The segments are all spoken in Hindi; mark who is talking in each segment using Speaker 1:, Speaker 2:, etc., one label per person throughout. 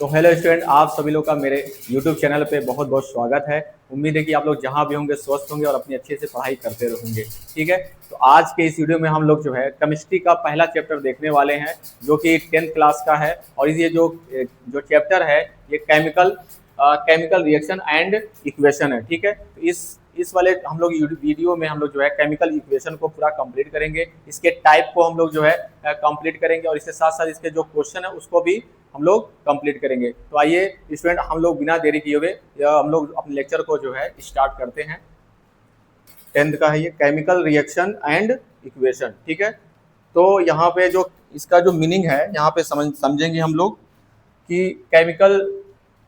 Speaker 1: तो हेलो स्टूडेंट, आप सभी लोग का मेरे यूट्यूब चैनल पे बहुत बहुत स्वागत है। उम्मीद है कि आप लोग जहाँ भी होंगे स्वस्थ होंगे और अपनी अच्छे से पढ़ाई करते रहेंगे। ठीक है, तो आज के इस वीडियो में हम लोग जो है केमिस्ट्री का पहला चैप्टर देखने वाले हैं, जो कि 10th क्लास का है। और ये जो चैप्टर है ये केमिकल रिएक्शन एंड इक्वेशन है। ठीक है, तो इस वाले हम लोग वीडियो में हम लोग जो है केमिकल इक्वेशन को पूरा कंप्लीट करेंगे, इसके टाइप को हम लोग जो है कंप्लीट करेंगे और इसके साथ साथ इसके जो क्वेश्चन है उसको भी हम लोग कंप्लीट करेंगे। तो आइए स्टूडेंट, हम लोग बिना देरी किए हुए हम लोग अपने लेक्चर को जो है स्टार्ट करते हैं। 10th का है ये केमिकल रिएक्शन एंड इक्वेशन। ठीक है, तो यहाँ पे जो इसका जो मीनिंग है यहाँ पे समझेंगे हम लोग कि केमिकल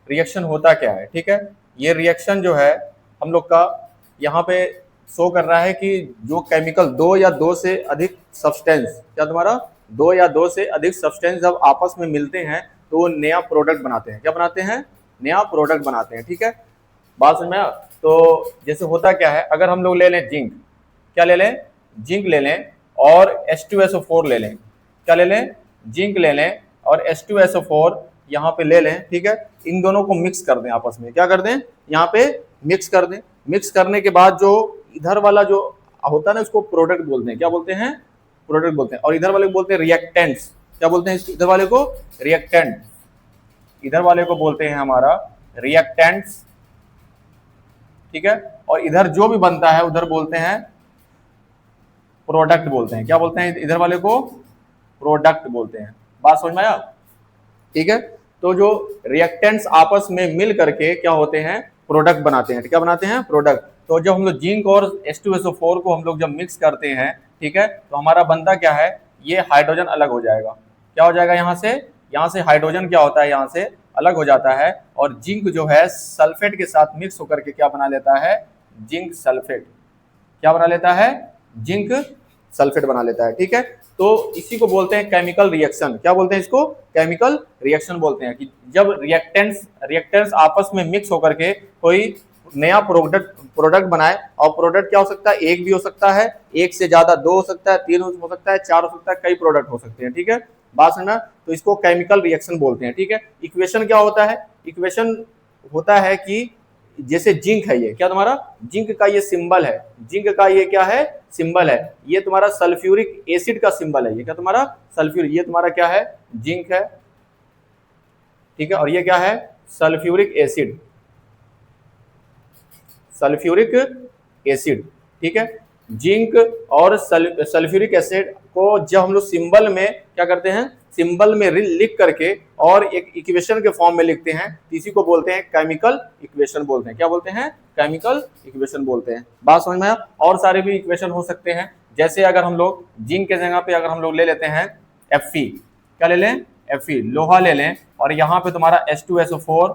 Speaker 1: रिएक्शन होता क्या है। ठीक है, ये रिएक्शन जो है हम लोग का यहाँ पे शो कर रहा है कि जो केमिकल दो या दो से अधिक सब्सटेंस, क्या तुम्हारा दो या दो से अधिक सब्सटेंस जब आपस में मिलते हैं तो वो नया प्रोडक्ट बनाते हैं। क्या बनाते हैं? नया प्रोडक्ट बनाते हैं। ठीक है, बात समझ में आया? तो जैसे होता क्या है, अगर हम लोग ले लें जिंक, क्या ले लें? जिंक ले लें और H2SO4 ले लें। क्या ले लें? जिंक ले लें और H2SO4 यहाँ पे ले लें। ठीक है, इन दोनों को मिक्स कर दें आपस में। क्या कर दें? यहाँ पे मिक्स कर दें। मिक्स करने के बाद जो इधर वाला जो होता है ना, उसको प्रोडक्ट बोलते हैं। क्या बोलते हैं? प्रोडक्ट बोलते हैं। और इधर वाले को बोलते हैं रिएक्टेंट्स। क्या बोलते हैं इधर वाले को? रिएक्टेंट। इधर वाले को बोलते हैं हमारा रिएक्टेंट्स। ठीक है, और इधर जो भी बनता है उधर बोलते हैं प्रोडक्ट बोलते हैं। क्या बोलते हैं इधर वाले को? प्रोडक्ट बोलते हैं। बात समझ में आया? ठीक है, तो जो रिएक्टेंट्स आपस में मिल करके क्या होते हैं? प्रोडक्ट बनाते हैं। क्या बनाते हैं? प्रोडक्ट। तो जब हम लोग जिंक और H2SO4 को हम लोग जब मिक्स करते हैं, ठीक है, तो हमारा बनता क्या है? ये हाइड्रोजन अलग हो जाएगा। क्या हो जाएगा? यहाँ से हाइड्रोजन क्या होता है? यहाँ से अलग हो जाता है और जिंक जो है सल्फेट के साथ मिक्स होकर के क्या बना लेता है? Zinc sulphate. क्या बना लेता है? जिंक सल्फेट बना लेता है। ठीक है, तो इसी को बोलते हैं केमिकल रिएक्शन। क्या बोलते हैं इसको? केमिकल रिएक्शन बोलते हैं कि जब रिएक्टेंट्स आपस में मिक्स होकर के कोई नया प्रोडक्ट बनाए। और प्रोडक्ट क्या हो सकता है? एक भी हो सकता है, एक से ज्यादा दो हो सकता है, तीन हो सकता है, चार हो सकता है, कई प्रोडक्ट हो सकते हैं। ठीक है, बात समझना? तो इसको केमिकल रिएक्शन बोलते हैं। ठीक है, इक्वेशन क्या होता है? इक्वेशन होता है कि जैसे जिंक है, ये क्या तुम्हारा जिंक का ये सिंबल है, जिंक का ये क्या है? सिंबल है। ये तुम्हारा सल्फ्यूरिक एसिड का सिंबल है। ये क्या तुम्हारा? सल्फ्यूरिक। ये तुम्हारा क्या है? जिंक है। ठीक है, और ये क्या है? Sulphuric acid. Sulphuric acid. ठीक है, जिंक और सल्फ्यूरिक एसिड को जब हम लोग सिंबल में क्या करते हैं? सिंबल में लिख करके और एक इक्वेशन के फॉर्म में लिखते हैं, इसी को बोलते हैं केमिकल इक्वेशन बोलते हैं। क्या बोलते हैं? केमिकल इक्वेशन बोलते हैं। बात समझ में आया? और सारे भी इक्वेशन हो सकते हैं, जैसे अगर हम लोग जिंक के जगह पे अगर हम लोग ले लेते हैं Fe। क्या ले लें? Fe, लोहा ले लें और यहाँ पे तुम्हारा H2SO4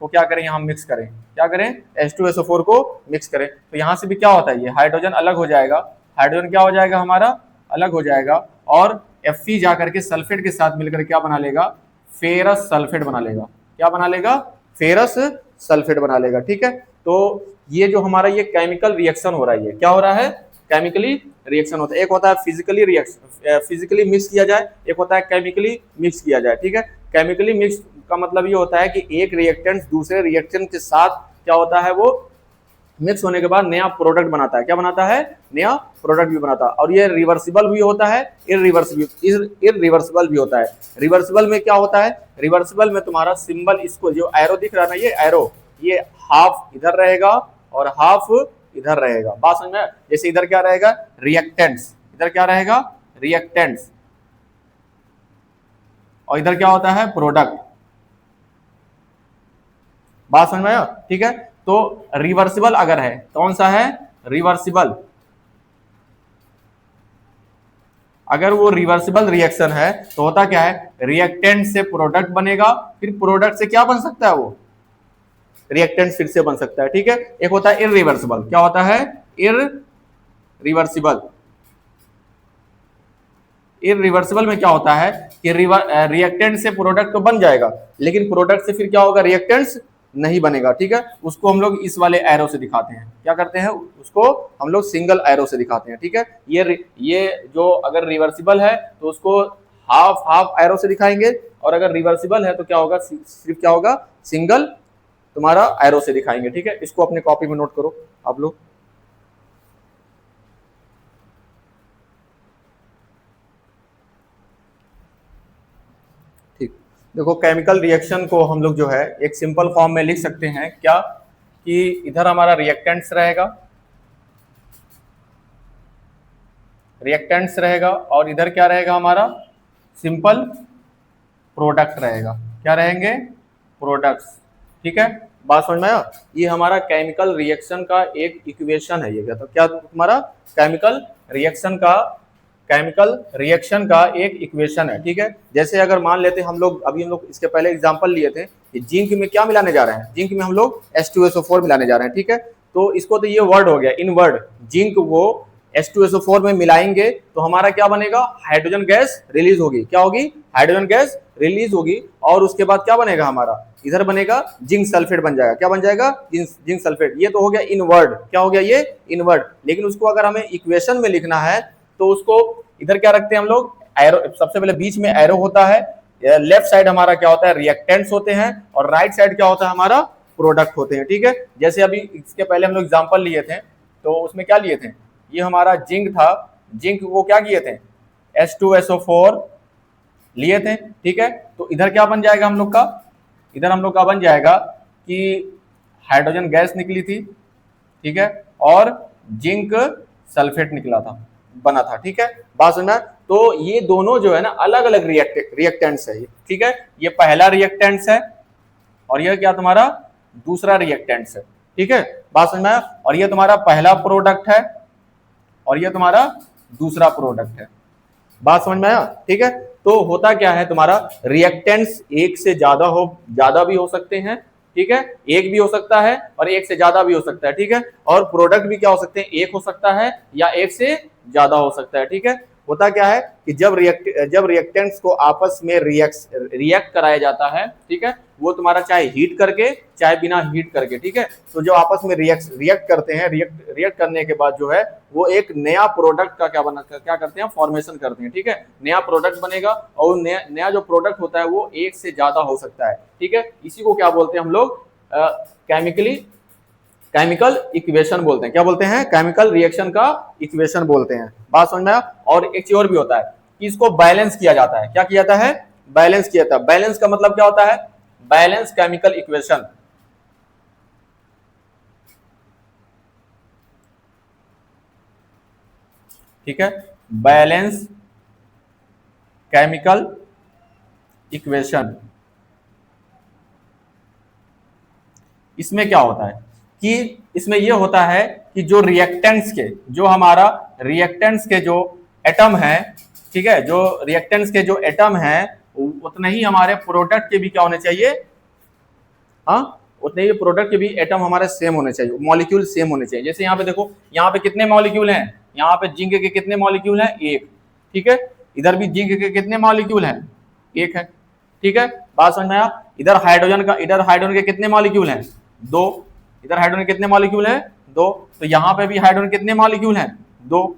Speaker 1: को क्या करें? यहाँ मिक्स करें। क्या करें? H2SO4 को मिक्स करें। तो यहाँ से भी क्या होता है? ये हाइड्रोजन अलग हो जाएगा। हाइड्रोजन क्या हो जाएगा? हमारा अलग हो जाएगा और Fe जाकर के सल्फेट के साथ मिलकर क्या बना लेगा? फेरस सल्फेट बना लेगा। क्या बना लेगा? फेरस सल्फेट बना लेगा। ठीक है, तो ये जो हमारा ये केमिकल रिएक्शन हो रहा है, ये क्या हो रहा है? केमिकली रिएक्शन होता है। एक होता है फिजिकली रिएक्शन, फिजिकली मिक्स किया जाए, एक होता है केमिकली मिक्स किया जाए। ठीक है, केमिकली मिक्स का मतलब ये होता है कि एक रिएक्टेंट दूसरे रिएक्टेंट के साथ क्या होता है? वो मिक्स होने के बाद नया प्रोडक्ट बनाता है। क्या बनाता है? नया प्रोडक्ट भी बनाता है। और ये रिवर्सिबल भी होता है, इरिवर्सिबल भी होता है। रिवर्सिबल में क्या होता है? रिवर्सिबल में तुम्हारा सिंबल, इसको जो एरो दिख रहा है ना, ये एरो, ये हाफ इधर रहेगा और हाफ इधर रहेगा। बात समझ में? जैसे इधर क्या रहेगा? रिएक्टेंट्स। इधर क्या रहेगा? रिएक्टेंट्स। और इधर क्या होता है? प्रोडक्ट। बात समझ में आया? ठीक है, तो रिवर्सिबल अगर है, कौन सा है? रिवर्सिबल। अगर वो रिवर्सिबल रिएक्शन है तो होता क्या है? रिएक्टेंट से प्रोडक्ट बनेगा, फिर प्रोडक्ट से क्या बन सकता है? वो रिएक्टेंट फिर से बन सकता है। ठीक है, एक होता है इरिवर्सिबल। क्या होता है? इरिवर्सिबल। इरिवर्सिबल में क्या होता है कि रिएक्टेंट से प्रोडक्ट तो बन जाएगा, लेकिन प्रोडक्ट से फिर क्या होगा? रिएक्टेंट्स नहीं बनेगा। ठीक है, उसको हम लोग इस वाले एरो से दिखाते हैं। क्या करते हैं? उसको हम लोग सिंगल एरो से दिखाते हैं। ठीक है, ये जो अगर रिवर्सिबल है तो उसको हाफ हाफ एरो से दिखाएंगे, और अगर रिवर्सिबल है तो क्या होगा, सिर्फ क्या होगा, सिंगल तुम्हारा एरो से दिखाएंगे। ठीक है, इसको अपने कॉपी में नोट करो आप लोग। ठीक, देखो केमिकल रिएक्शन को हम लोग जो है एक सिंपल फॉर्म में लिख सकते हैं क्या, कि इधर हमारा रिएक्टेंट्स रहेगा, रिएक्टेंट्स रहेगा, और इधर क्या रहेगा हमारा, सिंपल प्रोडक्ट रहेगा। क्या रहेंगे, प्रोडक्ट्स। ठीक है, बात समझ में आया। ये हमारा केमिकल रिएक्शन का एक इक्वेशन है, ये क्या, तो क्या तुम्हारा केमिकल रिएक्शन का एक इक्वेशन है। ठीक है, जैसे अगर मान लेते हम लोग, अभी हम लोग इसके पहले एग्जांपल लिए थे कि जिंक में क्या मिलाने जा रहे हैं, जिंक में हम लोग H2SO4 मिलाने जा रहे हैं। ठीक है, तो इसको तो ये वर्ड हो गया, इन वर्ड जिंक वो H2SO4 में मिलाएंगे तो हमारा क्या बनेगा, हाइड्रोजन गैस रिलीज होगी। क्या होगी, हाइड्रोजन गैस रिलीज होगी, और उसके बाद क्या बनेगा हमारा, इधर बनेगा जिंक सल्फेट बन जाएगा। क्या बन जाएगा, जिंक सल्फेट। ये तो हो गया इन वर्ड, क्या हो गया ये इन वर्ड। लेकिन उसको अगर हमें इक्वेशन में लिखना है तो उसको इधर क्या रखते हैं हम लोग, एरो, सबसे पहले बीच में एरो होता है, लेफ्ट साइड हमारा क्या होता है, रिएक्टेंट्स होते हैं, और राइट साइड क्या होता है हमारा, प्रोडक्ट होते हैं। ठीक है, जैसे अभी इसके पहले हम लोग एग्जांपल लिए थे, तो उसमें क्या लिए थे, ये हमारा जिंक था, जिंक वो क्या किए थे, H2SO4 लिए थे। ठीक है, तो इधर क्या बन जाएगा हम लोग का, इधर हम लोग का बन जाएगा कि हाइड्रोजन गैस निकली थी। ठीक है, और जिंक सल्फेट निकला था, बना था। ठीक है, बात समझना। तो ये दोनों जो है ना अलग अलग रिएक्टेंट्स है। ठीक है, ये पहला रिएक्टेंट्स है, और यह क्या तुम्हारा दूसरा रिएक्टेंट्स है। ठीक है, बात समझ में आया। और ये तुम्हारा पहला प्रोडक्ट है, और ये तुम्हारा दूसरा प्रोडक्ट है। बात समझ में आया। ठीक है, तो होता क्या है, तुम्हारा रिएक्टेंट्स एक से ज्यादा भी हो सकते हैं। ठीक है, एक भी हो सकता है और एक से ज्यादा भी हो सकता है। ठीक है, और प्रोडक्ट भी क्या हो सकते हैं, एक हो सकता है या एक से ज्यादा हो सकता है। ठीक है, होता क्या है कि जब रिएक्टेंट्स को आपस में रिएक्ट कराया जाता है, ठीक है, वो तुम्हारा चाहे हीट करके चाहे बिना हीट करके। ठीक है, तो जब आपस में रिएक्ट करते हैं, रिएक्ट करने के बाद जो है वो एक नया प्रोडक्ट का क्या करते हैं, फॉर्मेशन करते हैं। ठीक है, नया प्रोडक्ट बनेगा, और नया जो प्रोडक्ट होता है वो एक से ज्यादा हो सकता है। ठीक है, इसी को क्या बोलते हैं हम लोग, केमिकल इक्वेशन बोलते हैं। क्या बोलते हैं, केमिकल रिएक्शन का इक्वेशन बोलते हैं। बात समझ में आया। और एक चीज और भी होता है कि इसको बैलेंस किया जाता है। क्या किया जाता है, बैलेंस किया जाता है। बैलेंस का मतलब क्या होता है, बैलेंस केमिकल इक्वेशन। ठीक है, बैलेंस केमिकल इक्वेशन। इसमें क्या होता है कि इसमें यह होता है कि जो रिएक्टेंट्स के, जो हमारा रिएक्टेंट्स के जो एटम है, ठीक है, जो रिएक्टेंट्स के जो एटम है उतने ही हमारे प्रोडक्ट के भी क्या होने चाहिए, हाँ, उतने ही प्रोडक्ट के भी एटम हमारे सेम होने चाहिए, मॉलिक्यूल सेम होने चाहिए। जैसे यहाँ पे देखो, यहाँ पे कितने मॉलिक्यूल हैं, यहाँ पे जिंक के कितने मॉलिक्यूल हैं, एक। ठीक है, इधर भी जिंक के कितने मॉलिक्यूल हैं, एक है। ठीक है, बात समझ में आया। इधर हाइड्रोजन के कितने मॉलिक्यूल हैं, दो। इधर हाइड्रोजन कितने मॉलिक्यूल हैं, दो। तो यहाँ पे भी हाइड्रोजन कितने मॉलिक्यूल हैं, दो।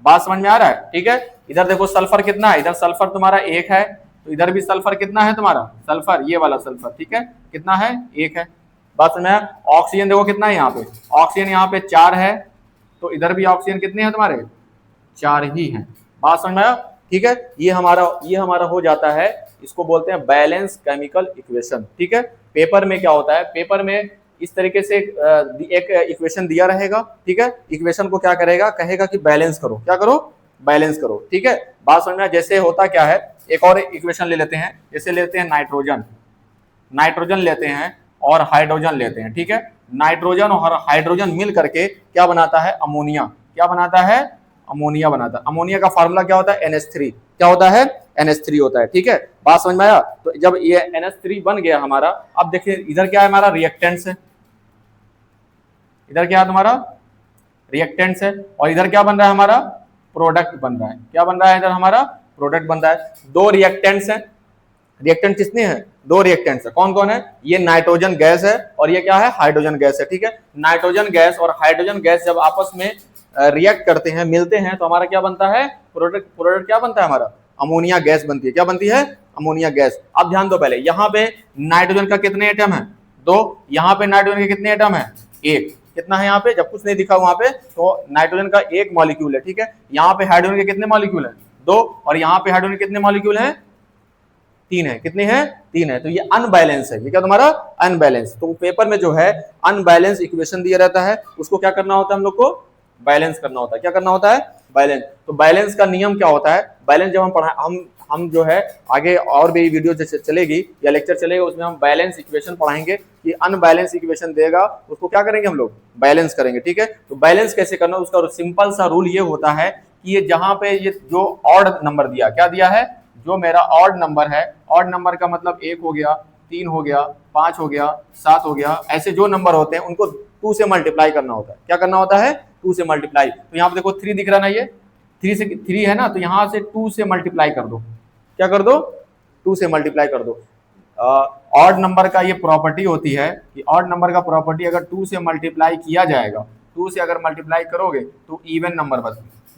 Speaker 1: बात समझ में आ रहा है। ठीक है, इधर देखो सल्फर कितना है, इधर सल्फर तुम्हारा एक है, तो इधर भी सल्फर कितना है तुम्हारा, सल्फर, ये वाला सल्फर। ठीक है, कितना है, एक है। बात समझ में आया। ऑक्सीजन देखो कितना है, यहाँ पे ऑक्सीजन यहाँ पे 4 है, तो इधर भी ऑक्सीजन कितने हैं तुम्हारे, 4 ही हैं। बात समझ में आया। ठीक है, ये हमारा हो जाता है, इसको बोलते हैं बैलेंस केमिकल इक्वेशन। ठीक है, पेपर में क्या होता है, पेपर में इस तरीके से एक इक्वेशन दिया रहेगा। ठीक है, इक्वेशन को क्या करेगा, कहेगा कि बैलेंस करो, क्या करो, बैलेंस करो। ठीक है, बात समझ में। जैसे होता क्या है, एक और इक्वेशन ले लेते हैं, जैसे लेते हैं नाइट्रोजन लेते हैं और हाइड्रोजन लेते हैं। ठीक है, नाइट्रोजन और हाइड्रोजन मिल करके क्या बनाता है, अमोनिया। क्या बनाता है, अमोनिया बनाता है। अमोनिया का फार्मूला क्या होता है, NH3। क्या होता है, NH3 होता है। ठीक है, बात समझ में आया। तो जब ये NH3 बन गया हमारा, अब देखिए इधर क्या है, हमारा रिएक्टेंट्स है, इधर क्या है तुम्हारा, रिएक्टेंट्स है, और इधर क्या बन रहा है, हमारा प्रोडक्ट बन रहा है। क्या बन रहा है, इधर हमारा प्रोडक्ट बन रहा है। दो रिएक्टेंट्स हैं, रिएक्टेंट कितने हैं, दो रिएक्टेंट्स है। कौन कौन है, ये नाइट्रोजन गैस है और ये क्या है, हाइड्रोजन गैस है। ठीक है, नाइट्रोजन गैस और हाइड्रोजन गैस जब आपस में रिएक्ट करते हैं, मिलते हैं, तो हमारा क्या बनता है, प्रोडक्ट क्या बनता है हमारा, अमोनिया गैस बनती है। क्या बनती है? Ammonia gas. अब ध्यान दो, पहले यहाँ पे नाइट्रोजन का कितने एटम है? 2। यहाँ पे नाइट्रोजन के कितने एटम है? 1। कितना है यहाँ पे? जब कुछ नहीं दिखा वहां पे तो नाइट्रोजन का 1 मॉलिक्यूल है, ठीक है। यहाँ पे हाइड्रोजन के कितने मॉलिक्यूल है? 2। और यहाँ पे हाइड्रोजन के कितने मॉलिक्यूल है? 3 है। कितने हैं? 3 है। तो ये अनबैलेंस है। ये क्या तुम्हारा? अनबैलेंस। तो पेपर में जो है अनबैलेंस इक्वेशन दिया रहता है, उसको क्या करना होता है हम लोग को? बैलेंस करना होता है। क्या करना होता है? बैलेंस। तो बैलेंस का नियम क्या होता है? बैलेंस जब हम पढ़ा हम जो है आगे और भी वीडियो चलेगी या लेक्चर चलेगा, उसमें हम बैलेंस इक्वेशन पढ़ाएंगे कि अनबैलेंस इक्वेशन देगा उसको क्या करेंगे हम लोग? बैलेंस करेंगे, ठीक है। तो बैलेंस कैसे करना, उसका सिंपल सा रूल ये होता है कि ये जहां पे ये जो ऑड नंबर दिया, क्या दिया है? जो मेरा ऑड नंबर है, ऑड नंबर का मतलब 1 हो गया, 3 हो गया, 5 हो गया, 7 हो गया, ऐसे जो नंबर होते हैं उनको 2 से मल्टीप्लाई करना होता है। क्या करना होता है? 2 से मल्टीप्लाई। तो यहाँ पे देखो 3 दिख रहा ना, ये 3 है ना, तो यहाँ से 2 से मल्टीप्लाई कर दो। क्या कर दो? 2 से मल्टीप्लाई कर दो। ऑड नंबर का ये प्रॉपर्टी होती है कि ऑड नंबर का प्रॉपर्टी अगर 2 से मल्टीप्लाई किया जाएगा, 2 से अगर मल्टीप्लाई करोगे तो इवन नंबर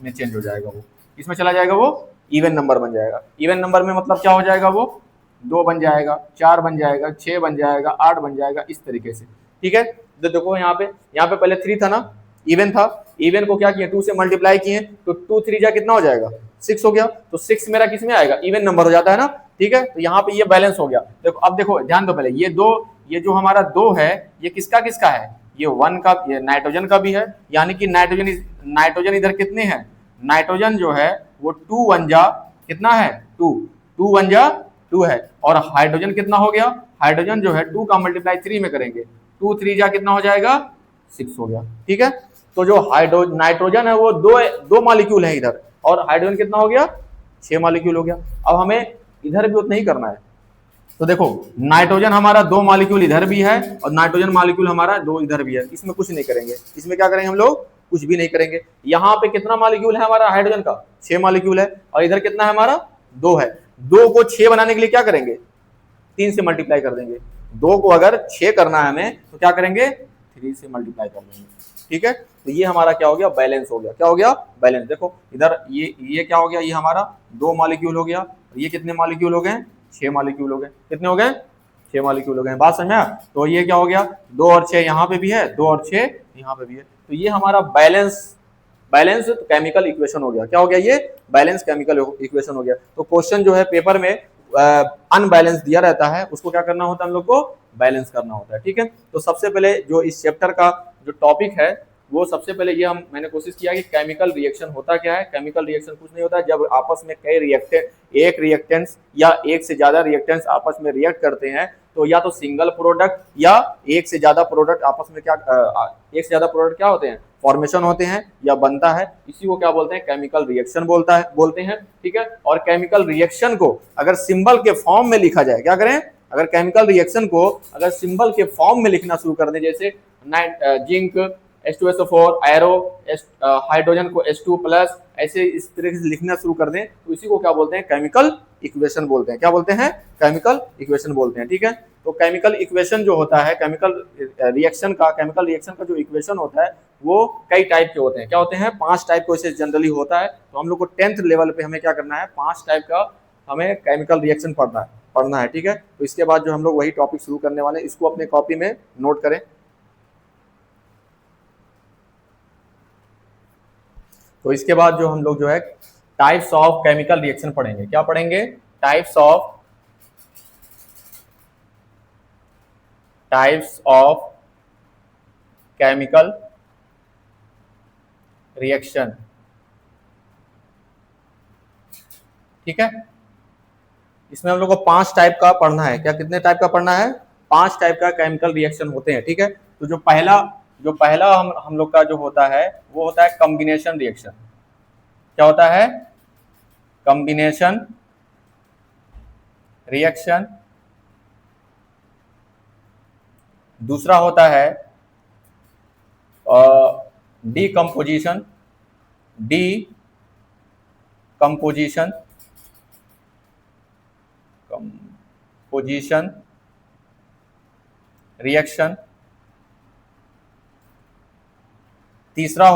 Speaker 1: में चेंज हो जाएगा, वो इसमें चला जाएगा, वो इवन नंबर बन जाएगा। इवन नंबर में मतलब क्या हो जाएगा? वो 2 बन जाएगा, 4 बन जाएगा, 6 बन जाएगा, 8 बन जाएगा, इस तरीके से, ठीक है। तो देखो यहाँ पे पहले 3 था ना, इवन था, इवन को क्या किया? 2 से मल्टीप्लाई किए तो 2 3 जा कितना हो जाएगा? 6 हो गया। तो 6 मेरा किस में आएगा? इवन नंबर हो जाता है ना, ठीक है। तो यहाँ पे ये बैलेंस हो गया। देखो अब देखो ध्यान दो, पहले ये जो हमारा 2 है, ये किसका किसका है? ये 1 का, ये नाइट्रोजन का भी है, यानी कि नाइट्रोजन इधर कितने हैं? नाइट्रोजन जो है वो 2 1 जा कितना है? 2 2 1 जा 2 है। और हाइड्रोजन कितना हो गया? हाइड्रोजन जो है 2 का मल्टीप्लाई 3 में करेंगे, 2 3 जा कितना हो जाएगा? 6 हो गया, ठीक है। तो जो नाइट्रोजन है वो दो मॉलिक्यूल है इधर, और हाइड्रोजन कितना हो गया? 6 मॉलिक्यूल हो गया। अब हमें इधर भी उतना ही करना है। तो देखो नाइट्रोजन हमारा 2 मॉलिक्यूल इधर भी है और नाइट्रोजन मॉलिक्यूल हमारा 2 इधर भी है। इसमें कुछ नहीं करेंगे। इसमें क्या करेंगे हम लोग? कुछ भी नहीं करेंगे। यहाँ पे कितना मॉलिक्यूल है हमारा हाइड्रोजन का? 6 मॉलिक्यूल है। और इधर कितना है हमारा? 2 है। 2 को 6 बनाने के लिए क्या करेंगे? 3 से मल्टीप्लाई कर देंगे। 2 को अगर 6 करना है हमें तो क्या करेंगे? 3 से मल्टीप्लाई कर देंगे, ठीक है। तो ये हमारा क्या हो गया? बैलेंस हो गया। क्या हो गया? बैलेंस। देखो इधर ये क्या हो गया? ये हमारा 2 मॉलिक्यूल हो गया। ये कितने मॉलिक्यूल हो गए? 6 मॉलिक्यूल हो गए। कितने हो गए? 6 मॉलिक्यूल हो गए। बात समझ में आया? तो ये क्या हो गया? 2 और 6 यहाँ पे भी है, 2 और 6 यहाँ पे भी है। तो ये हमारा बैलेंस केमिकल इक्वेशन हो गया। क्या हो गया? ये बैलेंस केमिकल इक्वेशन हो गया। तो क्वेश्चन जो है पेपर में अनबैलेंस दिया रहता है, उसको क्या करना होता है हम लोग को? बैलेंस करना होता है, ठीक है। तो सबसे पहले जो इस चैप्टर का जो टॉपिक है वो सबसे पहले ये मैंने कोशिश किया कि केमिकल रिएक्शन होता क्या है। केमिकल रिएक्शन कुछ नहीं होता है, जब आपस में कई एक रिएक्टेंट्स या एक से ज्यादा रिएक्टेंट्स आपस में रिएक्ट करते हैं, तो या तो सिंगल प्रोडक्ट या एक से ज्यादा प्रोडक्ट आपस में एक से ज्यादा प्रोडक्ट क्या होते हैं? फॉर्मेशन होते हैं या बनता है। इसी को क्या बोलते हैं? केमिकल रिएक्शन बोलते हैं, ठीक है। और केमिकल रिएक्शन को अगर सिंबल के फॉर्म में लिखा जाए, क्या करें? अगर केमिकल रिएक्शन को अगर सिंबल के फॉर्म में लिखना शुरू कर दें, जैसे जिंक H2SO4 एरो, हाइड्रोजन को H2 प्लस, ऐसे इस तरह से लिखना शुरू कर दें, तो इसी को क्या बोलते हैं? केमिकल इक्वेशन बोलते हैं। क्या बोलते हैं? केमिकल इक्वेशन बोलते हैं, ठीक है। तो केमिकल इक्वेशन जो होता है, केमिकल रिएक्शन का जो इक्वेशन होता है वो कई टाइप के होते हैं। क्या होते हैं? 5 टाइप को इसे जनरली होता है। तो हम लोग को 10th लेवल पे हमें क्या करना है? 5 टाइप का हमें केमिकल रिएक्शन पढ़ना है, ठीक है। तो इसके बाद जो हम लोग वही टॉपिक शुरू करने वाले हैं, इसको अपने कॉपी में नोट करें। तो इसके बाद जो हम लोग जो है टाइप्स ऑफ केमिकल रिएक्शन पढ़ेंगे। क्या पढ़ेंगे? टाइप्स ऑफ केमिकल रिएक्शन, ठीक है। इसमें हम लोग को 5 टाइप का पढ़ना है। क्या कितने टाइप का पढ़ना है? 5 टाइप का केमिकल रिएक्शन होते हैं, ठीक है। तो जो पहला हम लोग का जो होता है वो होता है कॉम्बिनेशन रिएक्शन। क्या होता है? Combination reaction. दूसरा होता है डीकम्पोजिशन रिएक्शन। तीसरा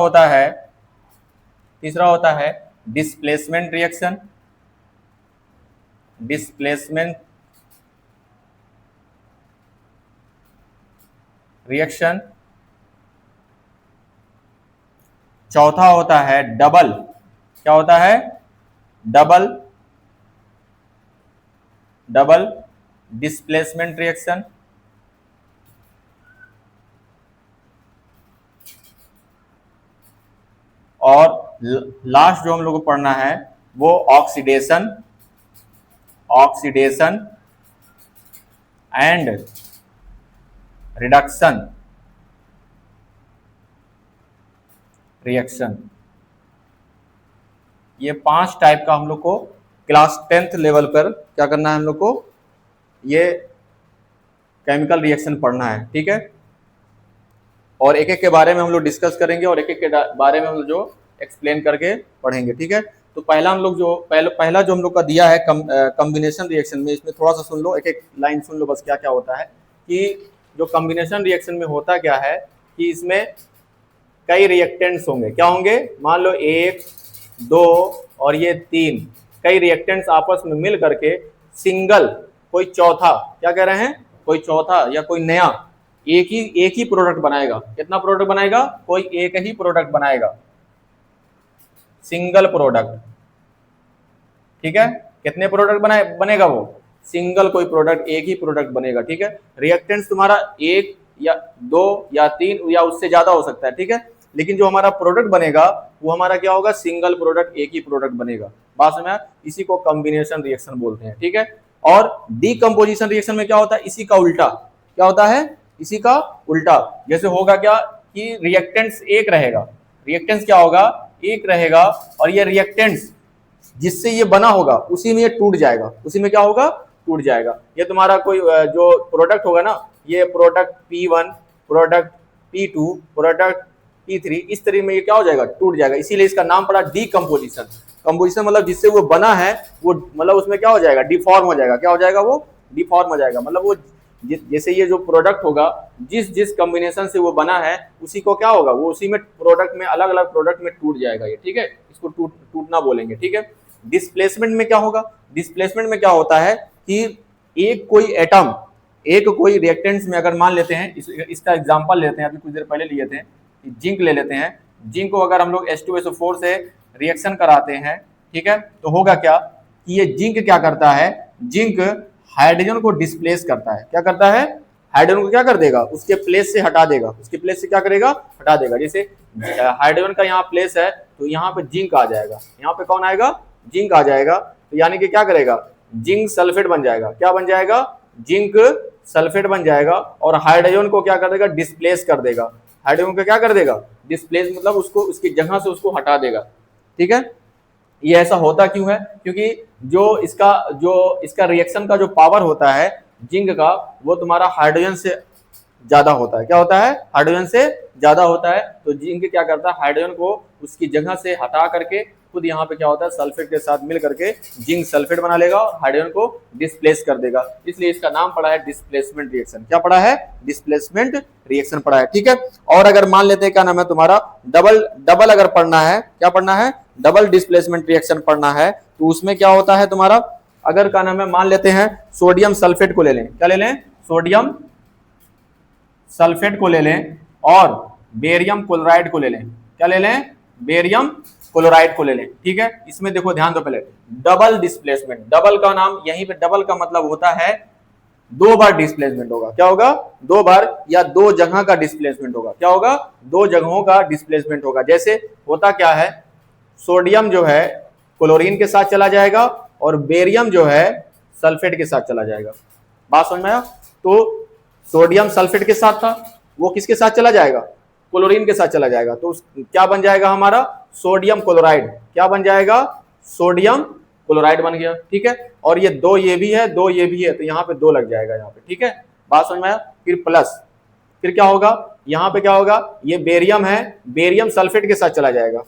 Speaker 1: होता है डिस्प्लेसमेंट रिएक्शन। Displacement reaction. चौथा होता है डबल, क्या होता है, डबल डिस्प्लेसमेंट रिएक्शन। और लास्ट जो हम लोग को पढ़ना है वो ऑक्सीडेशन एंड रिडक्शन रिएक्शन। ये 5 टाइप का हम लोग को क्लास 10th लेवल पर क्या करना है, हम लोग को ये केमिकल रिएक्शन पढ़ना है, ठीक है। और एक एक के बारे में हम लोग डिस्कस करेंगे और एक एक के बारे में हम लोग जो एक्सप्लेन करके पढ़ेंगे, ठीक है। तो पहला हम लोग जो पहला जो हम लोग का दिया है कॉम्बिनेशन रिएक्शन में, इसमें थोड़ा सा सुन लो, एक एक लाइन सुन लो बस, क्या क्या होता है कि जो कॉम्बिनेशन रिएक्शन में होता क्या है कि इसमें कई रिएक्टेंट्स होंगे, क्या होंगे, मान लो 1 2 और ये 3 कई रिएक्टेंट्स आपस में मिल करके सिंगल कोई चौथा, क्या कह रहे हैं, कोई चौथा या कोई नया एक ही प्रोडक्ट बनाएगा। कितना प्रोडक्ट बनाएगा, कोई एक ही प्रोडक्ट बनाएगा, सिंगल प्रोडक्ट, ठीक है। कितने प्रोडक्ट बनेगा वो, सिंगल कोई प्रोडक्ट, एक ही प्रोडक्ट बनेगा, ठीक है। रिएक्टेंट्स तुम्हारा 1 या 2 या 3 या उससे ज्यादा हो सकता है, ठीक है, लेकिन जो हमारा प्रोडक्ट बनेगा वो हमारा क्या होगा, सिंगल प्रोडक्ट, एक ही प्रोडक्ट बनेगा। बात समझ में, इसी को कॉम्बिनेशन रिएक्शन बोलते हैं, ठीक है। और डीकंपोजिशन रिएक्शन में क्या होता है, इसी का उल्टा, क्या होता है, इसी का उल्टा। जैसे होगा क्या कि रिएक्टेंट्स एक रहेगा, रिएक्टेंट्स क्या होगा, एक रहेगा, और ये रिएक्टेंट्स जिससे ये बना होगा उसी में ये टूट जाएगा, उसी में क्या होगा, टूट जाएगा। ये तुम्हारा कोई जो प्रोडक्ट होगा ना, ये product P1, product P2, product P3, इस तरह में ये क्या हो जाएगा, टूट जाएगा। इसीलिए इसका नाम पड़ा डीकंपोजिशन। कंपोजिशन मतलब जिससे वो बना है वो मतलब उसमें क्या हो जाएगा, डिफॉर्म हो जाएगा, क्या हो जाएगा, वो डिफॉर्म हो जाएगा। मतलब वो जैसे ये जो प्रोडक्ट होगा जिस कॉम्बिनेशन से वो बना है उसी को क्या होगा, वो उसी में प्रोडक्ट में अलग अलग प्रोडक्ट में टूट जाएगा ये, ठीक है। इसको टूटना बोलेंगे, ठीक है। डिस्प्लेसमेंट में क्या होगा, डिस्प्लेसमेंट में क्या होता है कि एक कोई एटम, एक कोई रिएक्टेंट्स में अगर मान लेते हैं, इसका एग्जांपल लेते हैं, अभी कुछ देर पहले लिए थे, जिंक ले लेते हैं। जिंक को अगर हम लोग H2SO4 से रिएक्शन कराते हैं, ठीक है, तो होगा क्या कि ये जिंक क्या करता है, जिंक हाइड्रोजन को डिस्प्लेस करता है, क्या करता है, हाइड्रोजन को क्या कर देगा, उसके प्लेस से हटा देगा, उसके प्लेस से क्या करेगा, हटा देगा। जैसे हाइड्रोजन का यहाँ प्लेस है तो यहाँ पे जिंक आ जाएगा, यहाँ पे कौन आएगा, जिंक आ जाएगा। तो यानी कि क्या करेगा, जिंक सल्फेट बन जाएगा, क्या बन जाएगा, जिंक सल्फेट बन जाएगा, और हाइड्रोजन को क्या कर देगा, डिस्प्लेस कर देगा। हाइड्रोजन को क्या कर देगा, डिस्प्लेस मतलब उसको उसकी जगह से उसको हटा देगा, ठीक है। ये ऐसा होता क्यों है, क्योंकि जो इसका रिएक्शन का जो पावर होता है जिंक का, वो तुम्हारा हाइड्रोजन से ज्यादा होता है, क्या होता है, हाइड्रोजन से ज्यादा होता है। तो जिंक क्या करता है, हाइड्रोजन को उसकी जगह से हटा करके खुद यहाँ पे क्या होता है, सल्फेट के साथ मिल करके जिंक सल्फेट बना लेगा और हाइड्रोजन को डिस्प्लेस कर देगा। इसलिए इसका नाम पड़ा है डिस्प्लेसमेंट रिएक्शन। क्या पड़ा है, डिस्प्लेसमेंट रिएक्शन पड़ा है, ठीक है। और अगर मान लेते हैं क्या नाम है तुम्हारा, डबल अगर पढ़ना है, क्या पढ़ना है, डबल डिस्प्लेसमेंट रिएक्शन पढ़ना है, तो उसमें क्या होता है तुम्हारा, अगर क्या नाम है, मान लेते हैं सोडियम सल्फेट को ले लें, क्या ले लें, सोडियम सल्फेट को ले लें, और बेरियम क्लोराइड को ले लें, क्या ले लें, बेरियम क्लोराइड को ले लें, ठीक है। इसमें देखो ध्यान दो, पहले डबल डिस्प्लेसमेंट, डबल का नाम यहीं पे, डबल का मतलब होता है 2 बार डिस्प्लेसमेंट होगा, क्या होगा, 2 बार या 2 जगह का डिस्प्लेसमेंट होगा, क्या होगा, 2 जगहों का डिस्प्लेसमेंट होगा। जैसे होता क्या है, सोडियम जो है क्लोरीन के साथ चला जाएगा और बेरियम जो है सल्फेट के साथ चला जाएगा। बात समझ में आया, तो सोडियम सल्फेट के साथ था, वो किसके साथ चला जाएगा, क्लोरीन के साथ चला जाएगा, तो क्या बन जाएगा हमारा, सोडियम क्लोराइड, क्या बन जाएगा, सोडियम क्लोराइड बन गया, ठीक है। और ये 2 ये भी है, 2 ये भी है, तो यहाँ पे 2 लग जाएगा यहाँ पे, ठीक है। बात समझ में आया, फिर प्लस, फिर क्या होगा, यहाँ पे क्या होगा, ये बेरियम है, बेरियम सल्फेट के साथ चला जाएगा,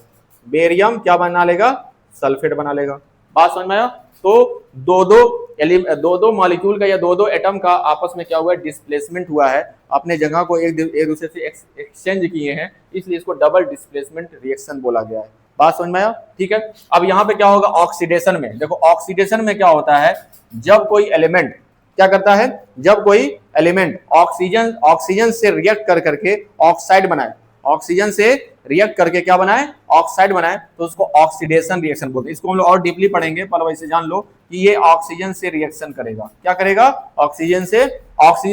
Speaker 1: बेरियम क्या बना लेगा, सल्फेट बना लेगा। बात समझ में आया, तो दो मॉलिक्यूल का या 2 एटम का आपस में क्या हुआ है, डिस्प्लेसमेंट हुआ है, अपने जगह को एक दूसरे से एक्सचेंज किए हैं, इसलिए इसको डबल डिस्प्लेसमेंट रिएक्शन बोला गया है। बात समझ में आया? ठीक है, अब यहाँ पे क्या होगा ऑक्सीडेशन में, देखो ऑक्सीडेशन में क्या होता है, जब कोई एलिमेंट क्या करता है, जब कोई एलिमेंट ऑक्सीजन ऑक्सीजन से रिएक्ट कर करके ऑक्साइड बनाए, ऑक्सीजन से रिएक्ट करके क्या बनाए, ऑक्साइड बनाए, तो उसको ऑक्सीडेशन रिएक्शन बोलते हैं। इसको हम लोग और डीपली पढ़ेंगे, पर वैसे जान लो कि ये ऑक्सीजन से रिएक्शन करेगा, क्या करेगा, ऑक्सीजन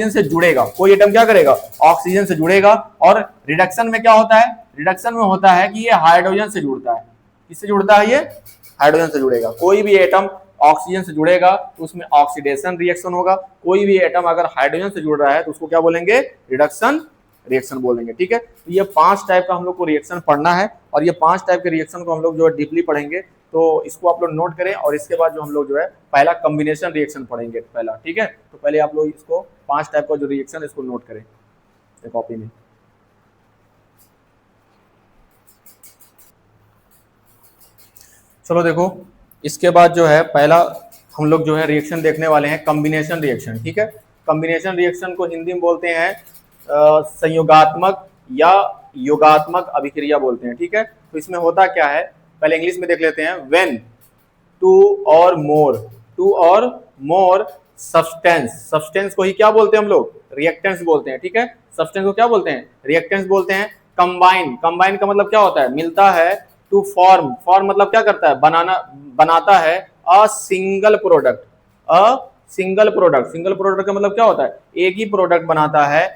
Speaker 1: से जुड़ेगा, कोई एटम क्या करेगा, ऑक्सीजन से जुड़ेगा। और रिडक्शन में क्या होता है, रिडक्शन में होता है कि ये हाइड्रोजन से जुड़ता है, किससे जुड़ता है, ये हाइड्रोजन से जुड़ेगा। कोई भी एटम ऑक्सीजन से जुड़ेगा तो उसमें ऑक्सीडेशन रिएक्शन होगा, कोई भी एटम अगर हाइड्रोजन से जुड़ रहा है तो उसको क्या बोलेंगे, रिडक्शन रिएक्शन बोलेंगे। ठीक है, तो ये 5 टाइप का हम लोग को रिएक्शन पढ़ना है, और ये 5 टाइप के रिएक्शन को हम लोग जो है डीपली पढ़ेंगे, तो इसको आप लोग नोट करें। और इसके बाद जो हम लोग जो है पहला कॉम्बिनेशन रिएक्शन पढ़ेंगे पहला, ठीक है। तो पहले आप लोग इसको 5 टाइप का जो रिएक्शन इसको नोट करें कॉपी में। चलो देखो, इसके बाद जो है पहला हम लोग जो है रिएक्शन देखने वाले हैं कॉम्बिनेशन रिएक्शन। ठीक है, कॉम्बिनेशन रिएक्शन को हिंदी में बोलते हैं संयोगात्मक या योगात्मक अभिक्रिया बोलते हैं। ठीक है, तो इसमें होता क्या है, पहले इंग्लिश में देख लेते हैं। व्हेन टू और मोर सब्सटेंस को ही क्या बोलते हैं हम लोग, रिएक्टेंट्स बोलते हैं। ठीक है, सब्सटेंस को क्या बोलते हैं, रिएक्टेंट्स बोलते हैं। कंबाइन का मतलब क्या होता है, मिलता है। टू फॉर्म मतलब क्या करता है, बनाता है। सिंगल प्रोडक्ट का मतलब क्या होता है, एक ही प्रोडक्ट बनाता है।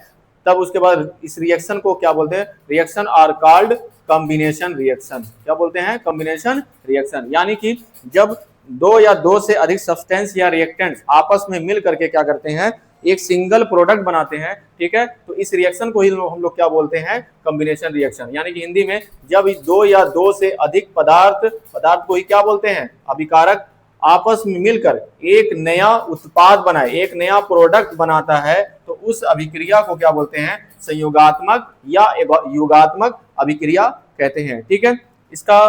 Speaker 1: तब उसके बाद इस रिएक्शन को क्या बोलते हैं, reaction are called combination reaction. क्या बोलते हैं, कॉम्बिनेशन रिएक्शन। यानी कि जब 2 या 2 से अधिक सब्सटेंस या रिएक्टेंट्स आपस में मिल करके क्या करते हैं, एक सिंगल प्रोडक्ट बनाते हैं। ठीक है, तो इस रिएक्शन को ही हम लोग क्या बोलते हैं, कॉम्बिनेशन रिएक्शन। यानी कि हिंदी में जब 2 या 2 से अधिक पदार्थ को ही क्या बोलते हैं, अभिकारक आपस में मिलकर एक नया उत्पाद बनाए, एक नया प्रोडक्ट बनाता है, तो उस अभिक्रिया को क्या बोलते हैं, संयोगात्मक या योगात्मक अभिक्रिया कहते हैं। ठीक है, इसका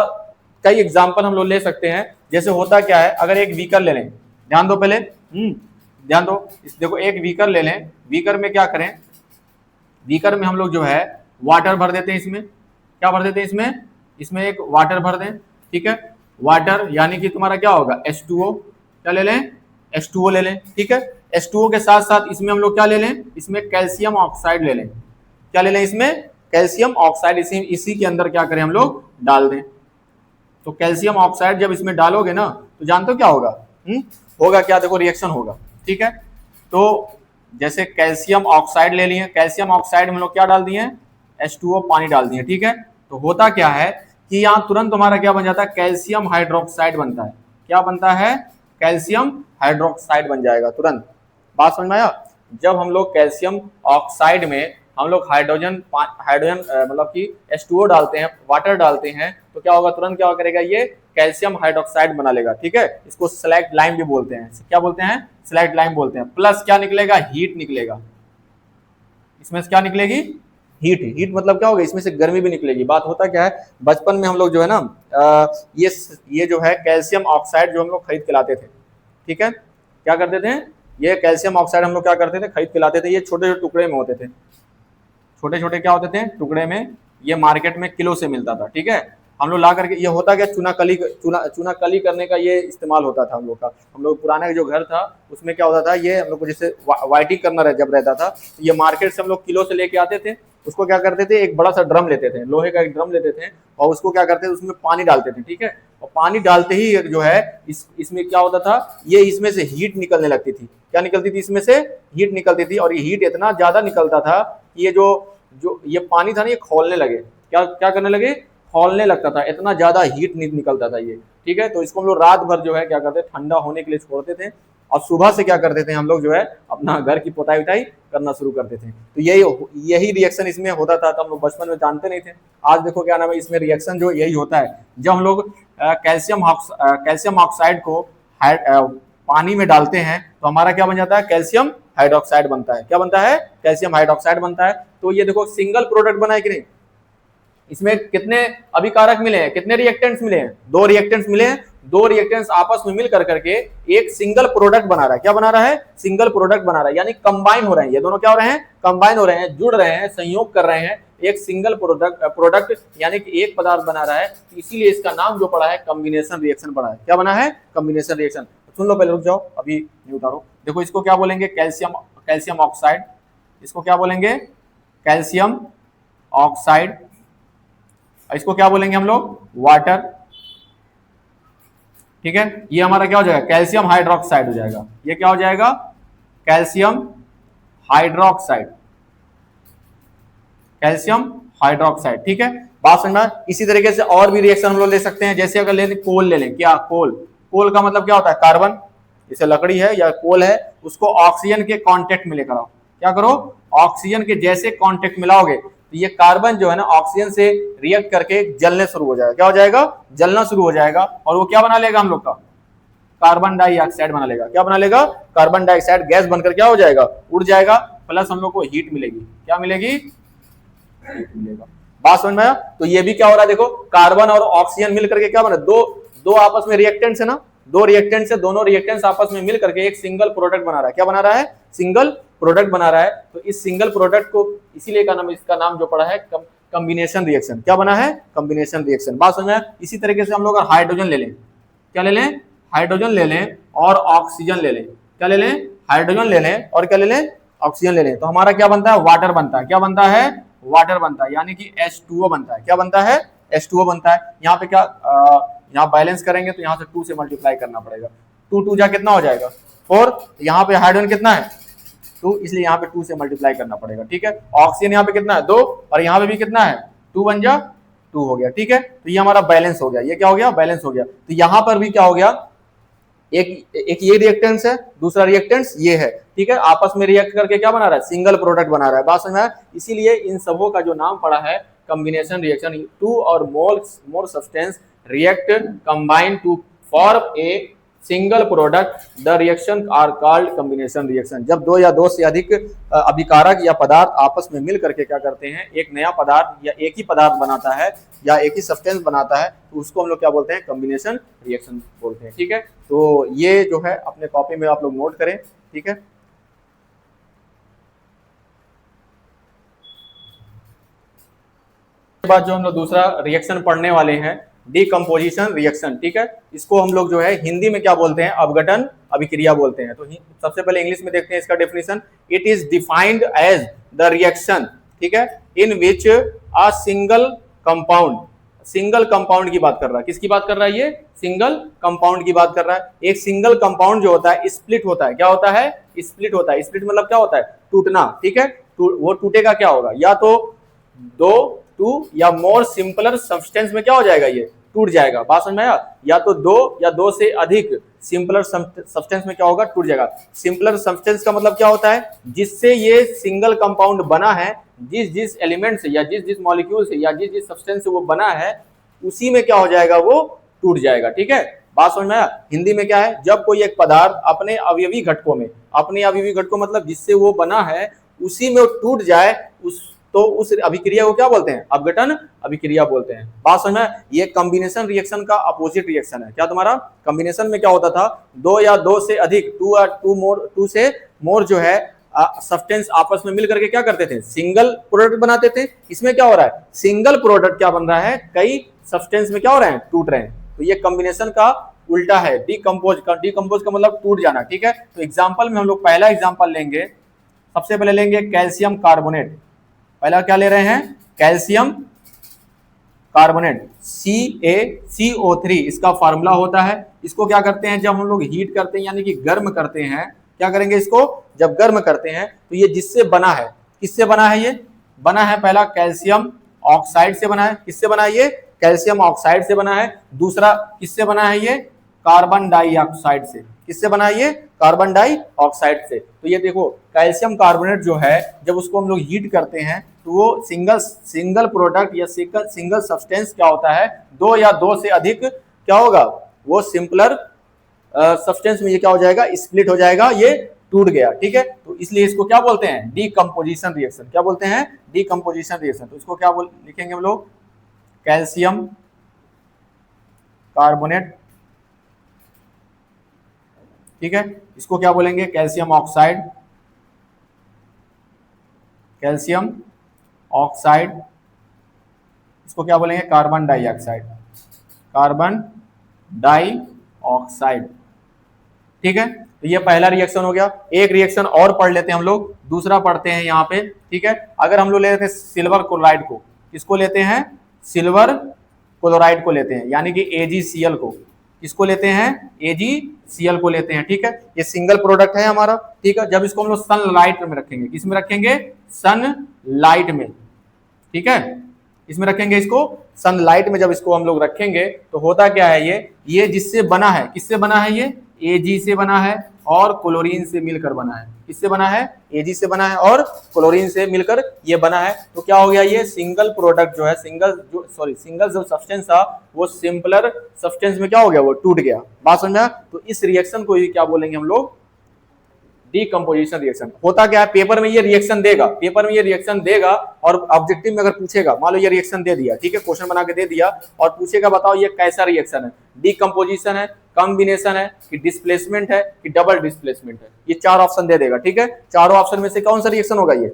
Speaker 1: कई एग्जाम्पल हम लोग ले सकते हैं। जैसे होता क्या है, अगर एक बीकर ले लें, ध्यान दो पहले, ध्यान दो, देखो एक बीकर ले लें, बीकर में क्या करें, बीकर में हम लोग जो है वाटर भर देते हैं। इसमें क्या भर देते हैं, इसमें एक वाटर भर दें। ठीक है, वाटर यानी कि तुम्हारा क्या होगा, H2O, क्या ले लें, H2O ले लें। ठीक है, H2O के साथ साथ इसमें हम लोग क्या ले लें, इसमें कैल्शियम ऑक्साइड ले लें। क्या ले लें, इसमें कैल्शियम ऑक्साइड इसी के अंदर क्या करें हम लोग, डाल दें। तो कैल्शियम ऑक्साइड जब इसमें डालोगे ना, तो जानते हो क्या होगा, होगा क्या, देखो रिएक्शन होगा। ठीक है, तो जैसे कैल्शियम ऑक्साइड ले लिए, कैल्शियम ऑक्साइड में लोग क्या डाल दिए, H2O पानी डाल दिए। ठीक है, तो होता क्या है कि यहाँ तुरंत तुम्हारा क्या बन जाता है, कैल्शियम हाइड्रोक्साइड बनता है। क्या बनता है, कैल्शियम हाइड्रोक्साइड बन जाएगा तुरंत। बात समझ में आया? जब हम लोग कैल्शियम ऑक्साइड में हम लोग हाइड्रोजन मतलब कि H2O डालते हैं, वाटर डालते हैं, तो क्या होगा, तुरंत क्या करेगा, ये कैल्शियम हाइड्रोक्साइड बना लेगा। ठीक है, इसको सेलेक्ट लाइम भी बोलते हैं। क्या बोलते हैं, सेलेक्ट लाइम बोलते हैं। प्लस क्या निकलेगा, हीट निकलेगा। इसमें से क्या निकलेगी, हीट मतलब क्या होगा, इसमें से गर्मी भी निकलेगी। बात होता क्या है, बचपन में हम लोग जो है ना, ये जो है कैल्शियम ऑक्साइड जो हम लोग खरीद के लाते थे। ठीक है, क्या करते थे, ये कैल्शियम ऑक्साइड हम लोग क्या करते थे, खरीद के लाते थे। ये छोटे छोटे टुकड़े में होते थे, छोटे छोटे क्या होते थे, टुकड़े में। ये मार्केट में किलो से मिलता था। ठीक है, हम लोग ला करके, ये होता क्या, चूना कली करने का ये इस्तेमाल होता था हम लोग का। हम लोग पुराना जो घर था उसमें क्या होता था, ये हम लोग को जैसे व्हाइटिंग करना जब रहता था, तो ये मार्केट से हम लोग किलो से लेके आते थे। उसको क्या करते थे, एक बड़ा सा ड्रम लेते थे, लोहे का एक ड्रम लेते थे, और उसको क्या करते थे, उसमें पानी डालते थे। ठीक है, और पानी डालते ही जो है इसमें क्या होता था, ये इसमें से हीट निकलने लगती थी। क्या निकलती थी, इसमें से हीट निकलती थी। और ये हीट इतना ज्यादा निकलता था कि ये जो ये पानी था ना, ये खौलने लगे। क्या करने लगे, खौलने लगता था, इतना ज्यादा हीट निकलता था ये। ठीक है, तो इसको हम लोग रात भर जो है क्या करते, ठंडा होने के लिए छोड़ते थे, और सुबह से क्या करते थे हम लोग जो है अपना घर की पोताई उताई करना शुरू करते थे। तो यही रिएक्शन इसमें होता था। तो हम लोग बचपन में जानते नहीं थे। आज देखो क्या नाम है, इसमें रिएक्शन जो यही होता है। जब हम लोग कैल्शियम ऑक्साइड को पानी में डालते हैं, तो हमारा क्या बन जाता है, कैल्शियम हाइड्रोक्साइड बनता है। क्या बनता है, कैल्शियम हाइड्रोक्साइड बनता है। तो ये देखो सिंगल प्रोडक्ट बना है कि नहीं, इसमें कितने अभिकारक मिले हैं, कितने रिएक्टेंट्स मिले हैं, 2 रिएक्टेंट्स मिले हैं। 2 रिएक्टेंट्स आपस में मिल करके एक सिंगल प्रोडक्ट बना रहा है। क्या बना रहा है, सिंगल प्रोडक्ट बना रहा है। यानी कंबाइन हो रहे हैं, ये दोनों क्या हो रहे हैं, कंबाइन हो रहे हैं, जुड़ रहे हैं, संयोग कर रहे हैं। एक सिंगल प्रोडक्ट यानी कि एक पदार्थ बना रहा है, तो इसीलिए इसका नाम जो पड़ा है कॉम्बिनेशन रिएक्शन पड़ा है। क्या बना है? Combination reaction. सुन लो पहले, रुक जाओ, अभी नहीं उतारो। देखो इसको क्या बोलेंगे? Calcium oxide. इसको क्या बोलेंगे? Calcium oxide. इसको क्या बोलेंगे हम लोग? वाटर। ठीक है, ये हमारा क्या हो जाएगा? कैल्शियम हाइड्रोक्साइड हो जाएगा। ये क्या हो जाएगा? Calcium hydroxide. Calcium hydroxide. ठीक है, बात समझना। इसी तरीके से और भी रिएक्शन हम लोग ले सकते हैं, जैसे अगर ले कोल ले लें। क्या? कोल। कोल का मतलब क्या होता है? कार्बन। जैसे लकड़ी है या कोल है, उसको ऑक्सीजन के कांटेक्ट में लेकर आओ। क्या करो? ऑक्सीजन के जैसे कांटेक्ट मिलाओगे तो ये कार्बन जो है ना ऑक्सीजन से रिएक्ट करके जलने शुरू हो जाएगा। क्या हो जाएगा? जलना शुरू हो जाएगा। और वो क्या बना लेगा हम लोग का? कार्बन डाइऑक्साइड बना लेगा। क्या बना लेगा? कार्बन डाइऑक्साइड गैस बनकर क्या हो जाएगा? उड़ जाएगा। प्लस हम लोग को हीट मिलेगी। क्या मिलेगी? हीट मिलेगा। बात समझ में आया? तो ये भी क्या हो रहा है? देखो, कार्बन और ऑक्सीजन मिलकर के क्या बना? दो आपस में रिएक्टेंट्स है ना, दो रिएक्टेंट्स है, दोनों रिएक्टेंट्स आपस में मिलकर के एक सिंगल प्रोडक्ट बना रहा है। क्या बना रहा है? सिंगल प्रोडक्ट बना रहा है। तो इस सिंगल प्रोडक्ट को इसीलिए इसका नाम जो पड़ा है कॉम्बिनेशन रिएक्शन। क्या बना है? Combination reaction. बात समझ में आया? इसी तरीके से हम लोग अगर हाइड्रोजन ले लें, क्या ले लें? हाइड्रोजन ले लें और ऑक्सीजन ले लें। क्या ले लें? हाइड्रोजन ले लें और क्या ले लें? ऑक्सीजन ले लें। तो हमारा क्या बनता है? वाटर बनता है। क्या बनता है? वाटर बनता है, यानी कि H2O बनता है। क्या बनता है? H2O बनता है। यहाँ पे क्या यहाँ बैलेंस करेंगे तो यहाँ से 2 से मल्टीप्लाई करना पड़ेगा। 2 2 जा कितना हो जाएगा? 4। यहाँ पे हाइड्रोजन कितना है? 2, इसलिए यहाँ पे 2 से मल्टीप्लाई करना पड़ेगा। ठीक है, ऑक्सीजन यहाँ पे कितना है? 2, और यहाँ पे भी कितना है? 2 बन जा 2 हो गया। ठीक है, तो ये हमारा बैलेंस हो गया। ये क्या हो गया? बैलेंस हो गया। तो यहाँ पर भी क्या हो गया? एक ये रिएक्टेंस है, दूसरा रिएक्टेंस ये है। ठीक है, आपस में रिएक्ट करके क्या बना रहा है? सिंगल प्रोडक्ट बना रहा है। बात समझ में आया? इसीलिए इन सबों का जो नाम पड़ा है कॉम्बिनेशन रिएक्शन। 2 और more substance react combine to form a single product. The reaction are called combination reaction. जब 2 या 2 से अधिक अभिकारक या पदार्थ आपस में मिल करके क्या करते हैं? एक नया पदार्थ या एक ही पदार्थ बनाता है या एक ही सब्सटेंस बनाता है, तो उसको हम लोग क्या बोलते हैं? कॉम्बिनेशन रिएक्शन बोलते हैं। ठीक है, तो ये जो है अपने कॉपी में आप लोग नोट करें। ठीक है, बाद जो हम लोग दूसरा रिएक्शन पढ़ने वाले हैं, डीकम्पोजिशन रिएक्शन। ठीक है, इसको हम लोग जो है हिंदी में क्या बोलते हैं? अपघटन अभिक्रिया बोलते हैं। तो सबसे पहले इंग्लिश में देखते हैं इसका definition. It is defined as the reaction, ठीक है, इन विच अ सिंगल कंपाउंड की बात कर रहा है। किसकी बात कर रहा है? ये सिंगल कंपाउंड की बात कर रहा है। एक सिंगल कंपाउंड जो होता है स्प्लिट होता है। क्या होता है? स्प्लिट होता है। स्प्लिट मतलब क्या होता है? टूटना। ठीक है, वो टूटेगा क्या होगा? या तो 2 या मोर सिंपलर सब्सटेंस में क्या हो जाएगा? ये टूट जाएगा। बात समझ में आया? या तो 2 या 2 से अधिक सिंपलर सब्सटेंस में क्या होगा? टूट जाएगा। सिंपलर सब्सटेंस का मतलब क्या होता है? जिससे ये सिंगल कंपाउंड बना है, जिस एलिमेंट से या जिस मॉलिक्यूल से या जिस सब्सटेंस से वो बना है, उसी में क्या हो जाएगा? वो टूट जाएगा। ठीक है, बात समझ में आया? हिंदी में क्या है? जब कोई एक पदार्थ अपने अवयवी घटकों मतलब जिससे वो बना है उसी में टूट जाए, उस अभिक्रिया को क्या बोलते हैं? अपघटन अभिक्रिया बोलते हैं। बात समझ में? ये कॉम्बिनेशन रिएक्शन का अपोजिट रिएक्शन है। क्या तुम्हारा? कॉम्बिनेशन में क्या होता था? 2 या 2 से अधिक 2 से मोर जो है सब्सटेंस आपस में मिलकर के क्या करते थे? सिंगल प्रोडक्ट बनाते थे। इसमें क्या हो रहा है? सिंगल प्रोडक्ट क्या बन रहा है? कई सब्सटेंस में क्या हो रहे हैं? टूट रहे हैं। तो ये कॉम्बिनेशन का उल्टा है, डीकम्पोज का मतलब टूट जाना। ठीक है, तो एग्जाम्पल में हम लोग पहला एग्जाम्पल लेंगे। सबसे पहले लेंगे कैल्शियम कार्बोनेट। पहला क्या ले रहे हैं? कैल्शियम कार्बोनेट, CaCO3 इसका फार्मूला होता है। इसको क्या करते हैं? जब हम लोग हीट करते हैं यानी कि गर्म करते हैं, क्या करेंगे? इसको जब गर्म करते हैं तो ये जिससे बना है, किससे बना है? ये बना है पहला कैल्शियम ऑक्साइड से बना है। किससे बना है? ये कैल्शियम ऑक्साइड से बना है। दूसरा किससे बना है? ये कार्बन डाइऑक्साइड से। किससे बना है? ये कार्बन डाइऑक्साइड से। तो ये देखो कैल्शियम कार्बोनेट जो है, जब उसको हम लोग हीट करते हैं तो वो सिंगल प्रोडक्ट या सिंगल सब्सटेंस क्या होता है? 2 या 2 से अधिक क्या होगा? वो सिंपलर सब्सटेंस में ये क्या हो जाएगा? स्प्लिट हो जाएगा, ये टूट गया। ठीक है, तो इसलिए इसको क्या बोलते हैं? Decomposition reaction. क्या बोलते हैं? Decomposition reaction. तो इसको क्या लिखेंगे हम लोग? Calcium carbonate. ठीक है, इसको क्या बोलेंगे? कैल्शियम ऑक्साइड, कैल्शियम ऑक्साइड, इसको क्या बोलेंगे, कार्बन डाइऑक्साइड, कार्बन डाइऑक्साइड। ठीक है, तो ये पहला रिएक्शन हो गया। एक रिएक्शन और पढ़ लेते हैं हम लोग, दूसरा पढ़ते हैं यहाँ पे। ठीक है, अगर हम लोग ले लेते हैं सिल्वर क्लोराइड को, किसको लेते हैं, सिल्वर क्लोराइड को लेते हैं, यानी कि AgCl को, किसको लेते हैं, AgCl को लेते हैं। ठीक है, ये सिंगल प्रोडक्ट है हमारा। ठीक है, जब इसको हम लोग सनलाइट में रखेंगे, किस में रखेंगे, सनलाइट में। ठीक है, इसमें रखेंगे इसको सनलाइट में, जब इसको हम लोग रखेंगे तो होता क्या है, ये जिससे बना है, किससे बना है, ये Ag से बना है और क्लोरीन से मिलकर बना है। किससे बना है, Ag से बना है और क्लोरीन से मिलकर ये बना है। तो क्या हो गया, ये सिंगल प्रोडक्ट जो है, सिंगल जो सब्सटेंस था वो सिंपलर सब्सटेंस में क्या हो गया, वो टूट गया। बात समझा। तो इस रिएक्शन को ही क्या बोलेंगे हम लोग, डीकम्पोजिशन रिएक्शन। होता क्या है, पेपर में ये रिएक्शन देगा, पेपर में ये रिएक्शन देगा और ऑब्जेक्टिव में अगर पूछेगा, मान लो ये रिएक्शन दे दिया, ठीक है, क्वेश्चन बना के दे दिया और पूछेगा बताओ ये कैसा रिएक्शन है, डीकम्पोजिशन है, कॉम्बिनेशन है, कि डिस्प्लेसमेंट है, कि डबल डिस्प्लेसमेंट है, ये चार ऑप्शन दे देगा। ठीक है, चारों ऑप्शन में से कौन सा रिएक्शन होगा, ये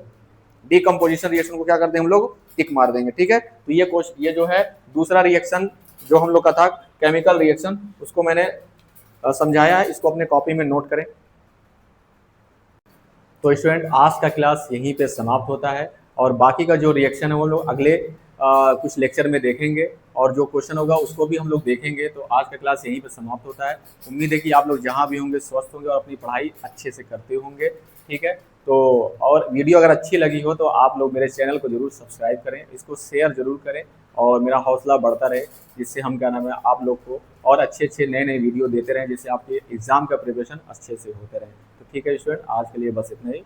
Speaker 1: डीकम्पोजिशन रिएक्शन को क्या करते हैं हम लोग, टिक मार देंगे। ठीक है, तो ये जो है दूसरा रिएक्शन जो हम लोग का था केमिकल रिएक्शन, उसको मैंने समझाया है, इसको अपने कॉपी में नोट करें। तो स्टूडेंट आज का क्लास यहीं पे समाप्त होता है और बाकी का जो रिएक्शन है वो लोग अगले कुछ लेक्चर में देखेंगे और जो क्वेश्चन होगा उसको भी हम लोग देखेंगे। तो आज का क्लास यहीं पे समाप्त होता है। उम्मीद है कि आप लोग जहाँ भी होंगे स्वस्थ होंगे और अपनी पढ़ाई अच्छे से करते होंगे। ठीक है, तो और वीडियो अगर अच्छी लगी हो तो आप लोग मेरे चैनल को जरूर सब्सक्राइब करें, इसको शेयर जरूर करें और मेरा हौसला बढ़ता रहे, जिससे हम क्या नाम है आप लोग को और अच्छे अच्छे नए नए वीडियो देते रहें, जिससे आपके एग्जाम का प्रिपरेशन अच्छे से होते रहे। तो ठीक है स्टूडेंट, आज के लिए बस इतना ही।